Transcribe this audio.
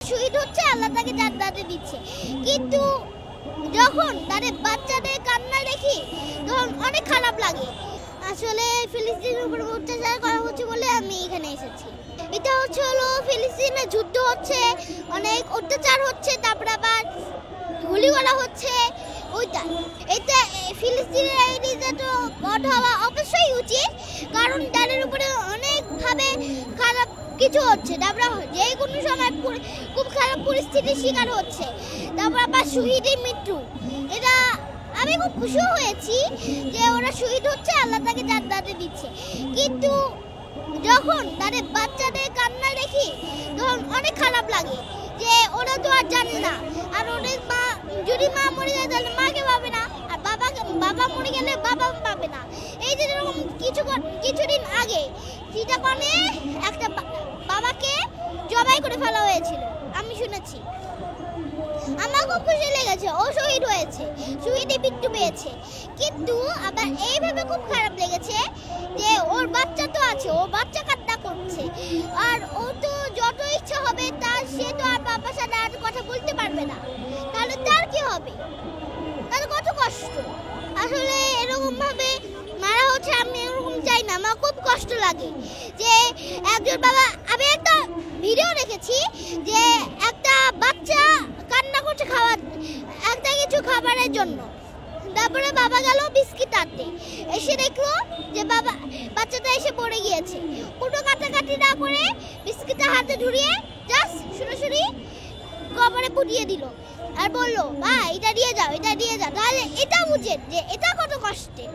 শহীদ হচ্ছে, আল্লাহ তাকে জান্নাতে দিচ্ছে। কিন্তু যখন তাদের বাচ্চাদের কান্না দেখি তখন অনেক খারাপ লাগে। আসলে ফিলিস্তিনের উপর অত্যাচার করা হচ্ছে বলে আমি এখানে এসেছি। এটা হলো ফিলিস্তিনে যুদ্ধ হচ্ছে, অনেক অত্যাচার হচ্ছে, তারপর আবার গুলি করা হচ্ছে। এটা ফিলিস্তিনের এই তো বন্ধ হওয়া অবশ্যই উচিত, কারণ তাদের উপরে অনেকভাবে খারাপ কিছু হচ্ছে। তারপর যে কোনো সময় খুব খারাপ পরিস্থিতির শিকার হচ্ছে। তারপর আবার শহীদের মৃত্যু, এটা আমি খুব খুশি হয়েছি যে ওরা শহীদ হচ্ছে, আল্লাহ তাকে জান্নাতে দিচ্ছে। কিন্তু যখন তাদের বাচ্চাদের কান্না দেখি তখন অনেক খারাপ লাগে যে ওরা তো আর জানে না, আর ওদের মা যদি মা মরে যায় তাহলে মাকে পাবে না, আর বাবা মরে গেলে বাবা পাবে না। এই যে এরকম কিছুদিন আগে চিটাগংয়ে একটা বাবাকে জবাই করে ফেলা হয়েছিল, আমি শুনেছি। আমার খুব খুশি লেগেছে, ও শহীদ হয়েছে, শহীদে মৃত্যু পেয়েছে। কিন্তু আবার এইভাবে খুব খারাপ লেগেছে যে ওর বাচ্চা তো আছে, ও বাচ্চা কান্না করছে, আর ও তো যত ইচ্ছা হবে তার, সে তো আর বাবার সাথে আর কথা বলতে পারবে না, তাহলে তার কি হবে? তার কত কষ্ট। আসলে এরকম ভাবে মারা হচ্ছে, আমি এরকম চাই না, আমার খুব কষ্ট লাগে যে একজন বাবা। আমি একটা ভিডিও দেখেছি যে একটা বাচ্চা কান্না করছে একটা কিছু খাবারের জন্য, তারপরে বাবা গেল বিস্কিট আনতে, এসে দেখলো যে বাচ্চাটা এসে পড়ে গিয়েছে। কোনো কাটাকাটি না করে বিস্কিটটা হাতে ধরিয়ে জাস্ট সরাসরি কবরে পুড়িয়ে দিল আর বললো, ভাই এটা দিয়ে যাও, এটা দিয়ে যাও। তাহলে এটা বুঝেন যে এটা কত কষ্টের।